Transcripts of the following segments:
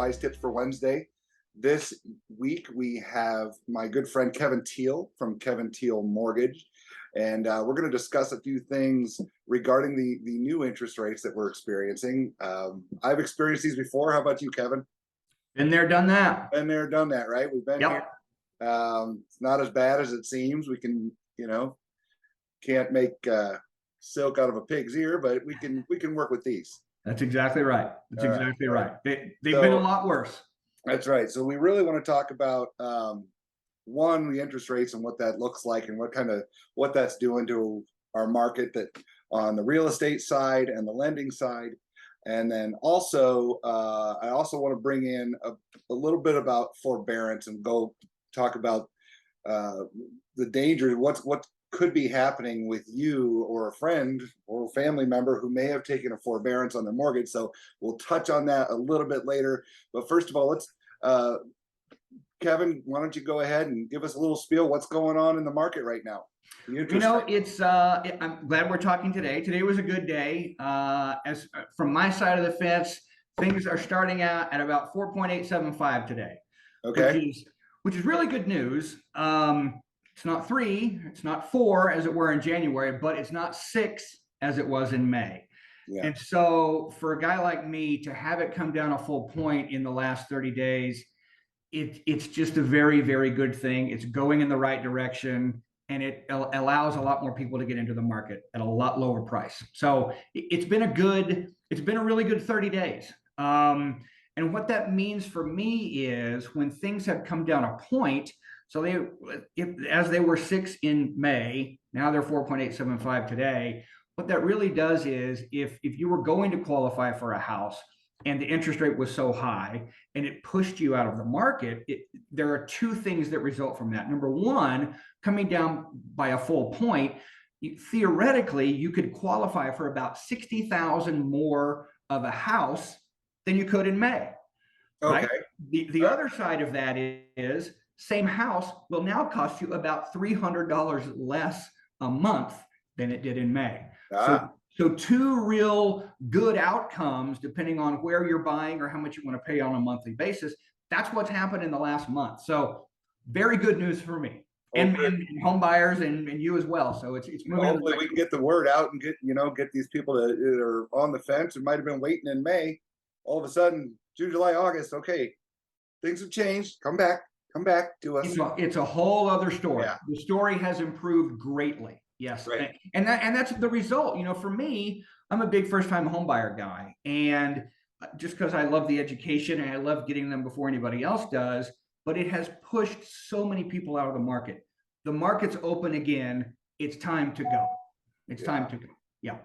Wise Tips for Wednesday. This week we have my good friend Kevin Teel from Kevin Teel Mortgage, and we're going to discuss a few things regarding the new interest rates that we're experiencing. I've experienced these before. How about you, Kevin? Been there, done that. Been there, done that, right? We've been here. Yep. It's not as bad as it seems. We can, can't make silk out of a pig's ear, but we can work with these. That's exactly right. That's exactly right. They've So- been a lot worse. That's right. So we really want to talk about one, the interest rates and what that looks like and what that's doing to our market, that on the real estate side and the lending side. And then also, I also want to bring in a little bit about forbearance and go talk about the dangers, what could be happening with you or a friend or a family member who may have taken a forbearance on their mortgage. So we'll touch on that a little bit later. But first of all, let's, Kevin, why don't you go ahead and give us a little spiel? What's going on in the market right now? I'm glad we're talking today. Today was a good day. As from my side of the fence, things are starting out at about 4.875 today. Okay. Which is really good news. It's not 3, it's not 4 as it were in January, but it's not 6 as it was in May. Yeah. And so for a guy like me to have it come down a full point in the last 30 days, it's just a very, very good thing. It's going in the right direction, and it allows a lot more people to get into the market at a lot lower price. So it's been a really good 30 days. And what that means for me is when things have come down a point, so as they were 6 in May, now they're 4.875 today. What that really does is if you were going to qualify for a house and the interest rate was so high and it pushed you out of the market, there are 2 things that result from that. Number one, coming down by a full point, theoretically, you could qualify for about $60,000 more of a house than you could in May. Okay. Right? The other side of that is same house will now cost you about $300 less a month than it did in May. So 2 real good outcomes depending on where you're buying or how much you want to pay on a monthly basis. That's what's happened in the last month. So very good news for me and home buyers and you as well. So it's moving. Hopefully we can get the word out and get these people that are on the fence and might have been waiting in May. All of a sudden, June, July, August, okay, things have changed. Come back to us. It's a whole other story. Yeah. The story has improved greatly. Yes. Right. And that's the result. For me, I'm a big first-time home buyer guy. And just because I love the education and I love getting them before anybody else does, but it has pushed so many people out of the market. The market's open again. It's time to go. It's time to go. Yeah.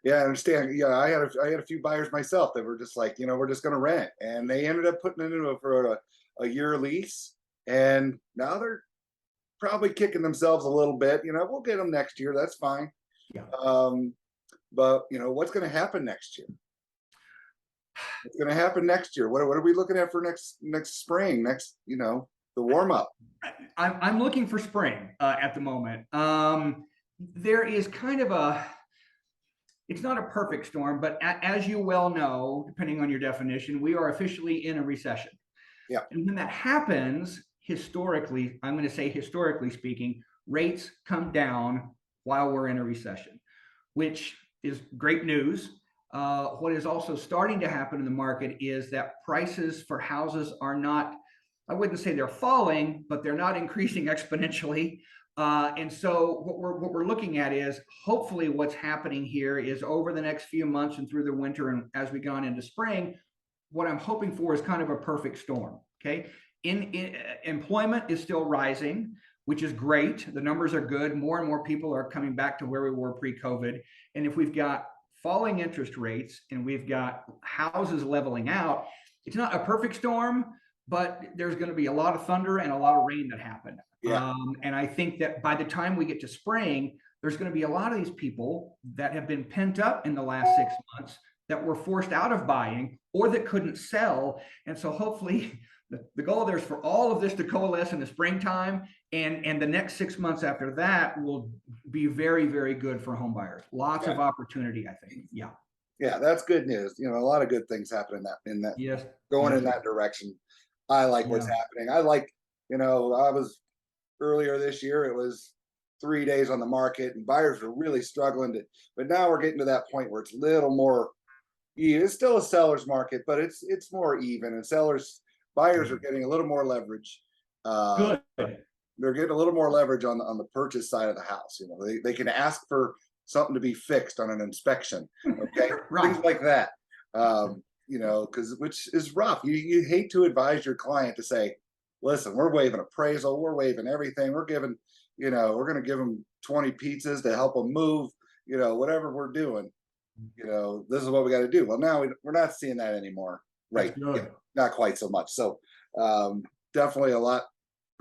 Yeah, I understand. Yeah, I had a few buyers myself that were just like, we're just going to rent, and they ended up putting it into for a year lease, and now they're probably kicking themselves a little bit. We'll get them next year. That's fine. Yeah. But what's going to happen next year? What's going to happen next year? What are we looking at for next spring? The warm up. I'm looking for spring at the moment. There is kind of it's not a perfect storm, but as you well know, depending on your definition, we are officially in a recession. Yeah. And when that happens, historically, I'm going to say historically speaking, rates come down while we're in a recession, which is great news. What is also starting to happen in the market is that prices for houses are not, I wouldn't say they're falling, but they're not increasing exponentially. And so what we're looking at is hopefully what's happening here is over the next few months and through the winter and as we go on into spring, what I'm hoping for is kind of a perfect storm. Okay. Employment is still rising, which is great. The numbers are good. More and more people are coming back to where we were pre-COVID. And if we've got falling interest rates and we've got houses leveling out, it's not a perfect storm, but there's going to be a lot of thunder and a lot of rain that happen. Yeah. And I think that by the time we get to spring, there's going to be a lot of these people that have been pent up in the last 6 months that were forced out of buying or that couldn't sell. And so hopefully the goal there is for all of this to coalesce in the springtime, and the next 6 months after that will be very, very good for home buyers. Lots of opportunity, I think. Yeah. Yeah, that's good news. You know, a lot of good things happen in that Yes. going Yes, in sir. that direction. I like what's Yeah. happening. I like, you know, I was earlier this year, it was 3 days on the market and buyers were really struggling to, but now we're getting to that point where it's a little more, it's still a seller's market, but it's more even and buyers are getting a little more leverage. Uh, Good. they're getting a little more leverage on the purchase side of the house. You know, they can ask for something to be fixed on an inspection, okay, things Right. like that. You know, because which is rough. You hate to advise your client to say, listen, we're waiving appraisal, we're waiving everything, we're giving, you know, we're going to give them 20 pizzas to help them move, you know, whatever we're doing, you know, this is what we got to do. Well, now we're not seeing that anymore, That's right? Yeah, good. not quite so much. So definitely a lot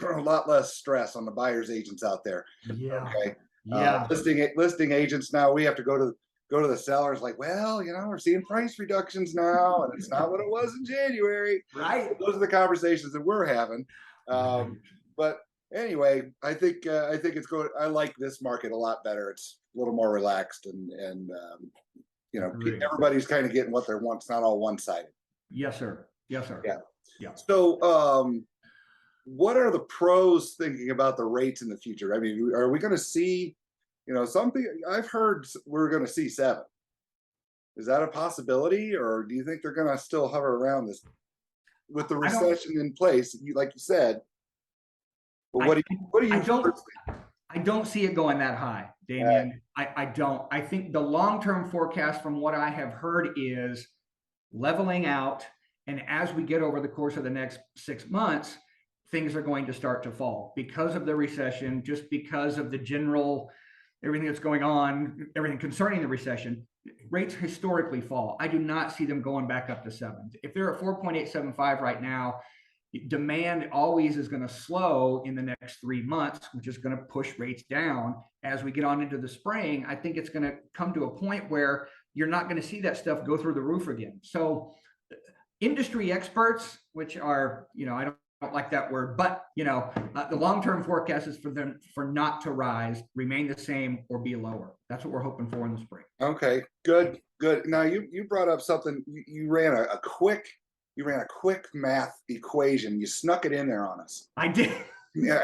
a lot less stress on the buyers agents out there. Yeah. Okay, Yeah. listing agents now we have to go to the sellers like, well, you know, we're seeing price reductions now, and it's not what it was in January. Right. Those are the conversations that we're having. Right. But anyway, I think it's going. I like this market a lot better. It's a little more relaxed and you know, Agree. everybody's kind of getting what they want. It's not all one sided. Yes, sir. Yes, sir. Yeah. Yeah. So what are the pros thinking about the rates in the future? I mean, are we going to see, you know, something I've heard we're going to see 7. Is that a possibility, or do you think they're going to still hover around this with the I don't. recession in place? You like you said, but I. what do I you don't. personally? I don't see it going that high, Damien. I don't. I think the long-term forecast from what I have heard is leveling out. And as we get over the course of the next 6 months, things are going to start to fall because of the recession, just because of the general everything that's going on, everything concerning the recession. Rates historically fall. I do not see them going back up to 7. If they're at 4.875 right now, demand always is going to slow in the next 3 months, which is going to push rates down. As we get on into the spring, I think it's going to come to a point where you're not going to see that stuff go through the roof again. So industry experts, which are, you know, I don't like that word, but you know, the long-term forecast is for them for not to rise, remain the same, or be lower. That's what we're hoping for in the spring. Okay, good, good. Now you brought up something. You ran a quick math equation. You snuck it in there on us. I did. Yeah,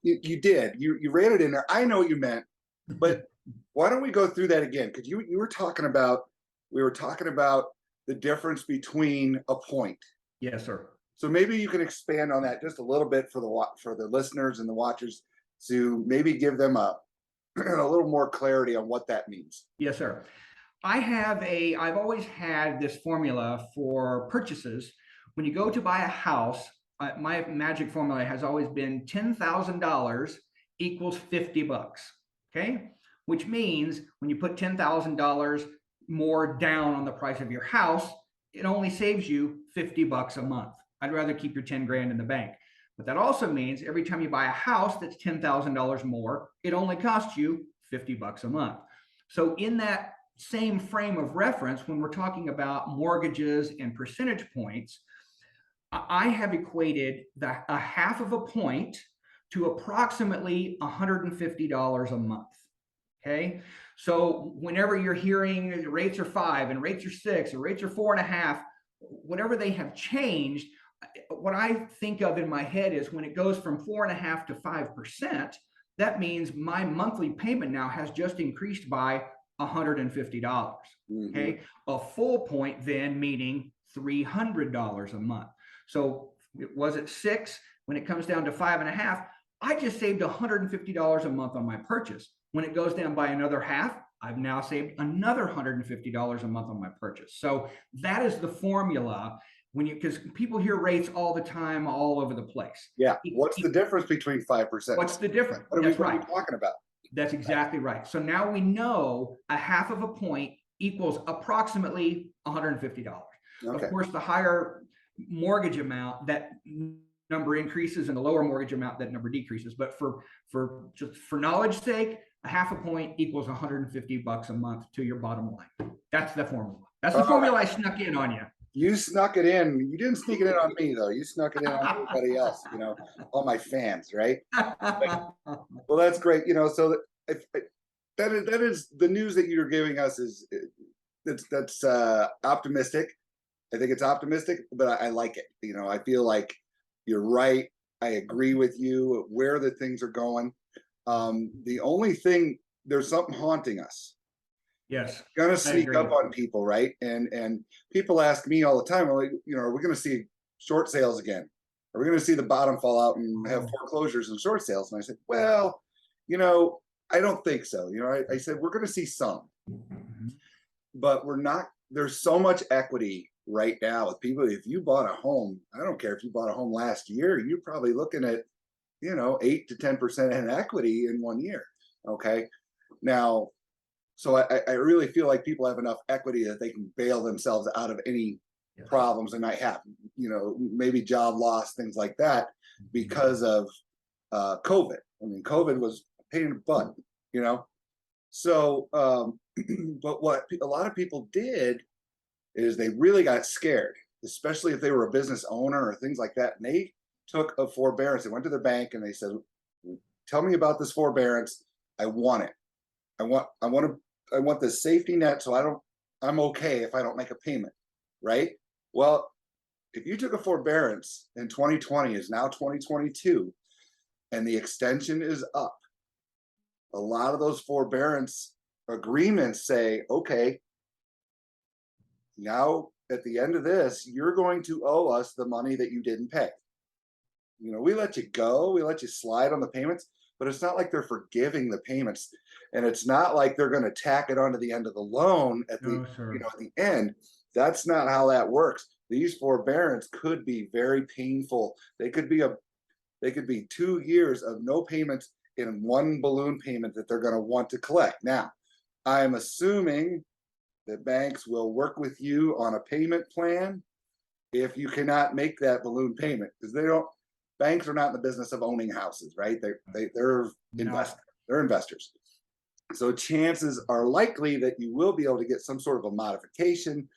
you did. You ran it in there. I know what you meant, but why don't we go through that again? Because you were talking about we were talking about the difference between a point. Yes, sir. So maybe you can expand on that just a little bit for the listeners and the watchers to maybe give them a a little more clarity on what that means. Yes, sir. I've always had this formula for purchases. When you go to buy a house, my magic formula has always been $10,000 equals $50. Okay. Which means when you put $10,000 more down on the price of your house, it only saves you $50 a month. I'd rather keep your 10 grand in the bank. But that also means every time you buy a house that's $10,000 more, it only costs you $50 a month. So in that same frame of reference, when we're talking about mortgages and percentage points, I have equated a half of a point to approximately $150 a month. Okay. So whenever you're hearing rates are 5 and rates are 6 or rates are 4.5, whatever they have changed, what I think of in my head is when it goes from 4.5 to 5%, that means my monthly payment now has just increased by $150. Okay. A full point then meaning $300 a month. So it was at 6. When it comes down to 5.5, I just saved $150 a month on my purchase. When it goes down by another half, I've now saved another $150 a month on my purchase. So that is the formula when you, because people hear rates all the time, all over the place. Yeah. What's the difference between 5%? What's the difference? That's right. What are we talking about? That's exactly right. So now we know a half of a point equals approximately $150. Okay. Of course, the higher mortgage amount, that number increases, and the lower mortgage amount, that number decreases. But for knowledge sake, a half a point equals $150 a month to your bottom line. That's the formula. That's the formula I snuck in on you. You snuck it in. You didn't sneak it in on me though. You snuck it in on everybody else. You know, all my fans, right? Well, that's great. You know, so that is the news that you're giving us is that's optimistic. I think it's optimistic, but I like it. You know, I feel like you're right. I agree with you where the things are going. The only thing, there's something haunting us. Yes, Gonna I sneak agree. up on people, right? And people ask me all the time, like, you know, are we gonna see short sales again? Are we gonna see the bottom fall out and have foreclosures and short sales? And I said, well, you know, I don't think so. You know, I said we're gonna see some, Mhm. but we're not. There's so much equity right now with people. If you bought a home, I don't care if you bought a home last year, you're probably looking at, you know, 8 to 10% in equity in 1 year. Okay. Now, so I really feel like people have enough equity that they can bail themselves out of any Yes. problems they might have, you know, maybe job loss, things like that, because of COVID. I mean, COVID was a pain in the butt, you know. So, but what a lot of people did is they really got scared, especially if they were a business owner or things like that. And they took a forbearance. They went to their bank and they said, "Tell me about this forbearance. I want it. I want this safety net so I'm okay if I don't make a payment." Right? Well, if you took a forbearance in 2020, is now 2022, and the extension is up, a lot of those forbearance agreements say, okay, now at the end of this, you're going to owe us the money that you didn't pay. You know, we let you go, we let you slide on the payments, but it's not like they're forgiving the payments, and it's not like they're going to tack it onto the end of the loan at the, No, sir. you know, at the end. That's not how that works. These forbearance could be very painful. They could be 2 years of no payments in one balloon payment that they're going to want to collect. Now, I'm assuming that banks will work with you on a payment plan if you cannot make that balloon payment, because they don't. Banks are not in the business of owning houses, right? They're investors. They're investors. So chances are likely that you will be able to get some sort of a modification,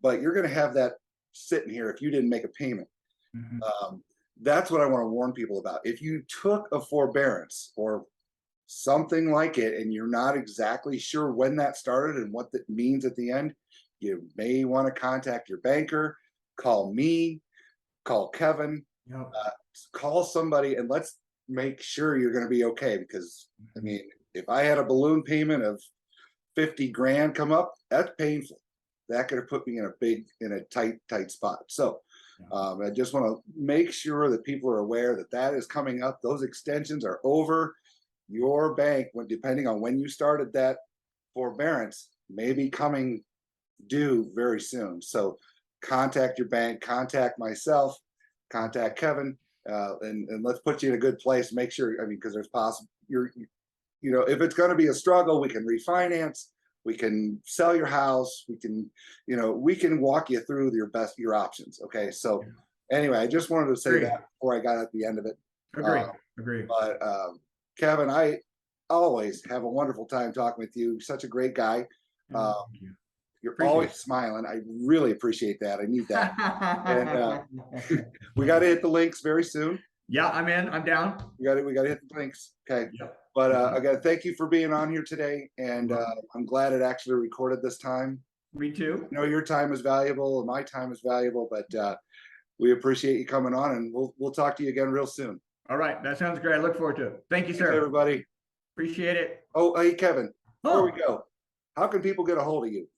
but you're going to have that sitting here if you didn't make a payment. Mhm. That's what I want to warn people about. If you took a forbearance or something like it and you're not exactly sure when that started and what that means at the end, you may want to contact your banker, call me, call Kevin, Yep. call somebody, and let's make sure you're going to be okay. Because I mean, if I had a balloon payment of 50 grand come up, that's painful. That could have put me in a tight spot. So I just want to make sure that people are aware that that is coming up. Those extensions are over. Your bank, when depending on when you started that forbearance, may be coming due very soon. So contact your bank, contact myself, contact Kevin, and let's put you in a good place. Make sure, I mean, because there's possible you know, if it's going to be a struggle, we can refinance, we can sell your house, we can, you know, we can walk you through your options. Okay, so anyway, I just wanted to say Agree. that before I got at the end of it. Agree. Agree. But Kevin, I always have a wonderful time talking with you. Such a great guy. Thank you. You're Appreciate always it. smiling. I really appreciate that. I need that. And we got to hit the links very soon. Yeah, I'm in. I'm down. We got to hit the links. Okay. Yep. But again, thank you for being on here today. And I'm glad it actually recorded this time. Me too. I know your time is valuable and my time is valuable, but we appreciate you coming on, and we'll talk to you again real soon. All right. That sounds great. I look forward to it. Thank you, Thanks, sir. everybody. Appreciate it. Oh, hey, Kevin, before we Oh, go, how can people get a hold of you?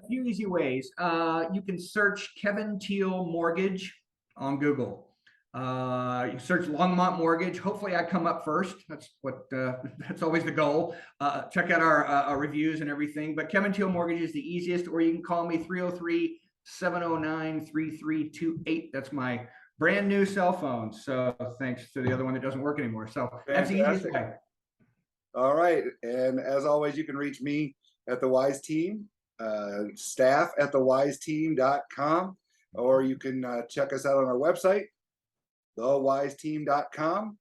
a few easy ways. You can search Kevin Teel Mortgage on Google. You search Longmont Mortgage. Hopefully, I come up first. That's what. That's always the goal. Check out our reviews and everything. But Kevin Teel Mortgage is the easiest, or you can call me 303-709-3328. That's my brand new cell phone. So thanks to the other one that doesn't work anymore. So that's the easiest way. All right, and as always, you can reach me at the Wise Team, staff at thewiseteam.com, or you can check us out on our website, thewiseteam.com,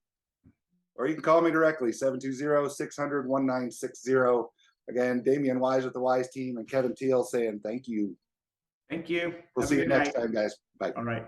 or you can call me directly, 720-600-1960. Again, Damian Wise with the Wise Team and Kevin Teel saying thank you. Thank you. We'll see you next time, guys. Bye. All right.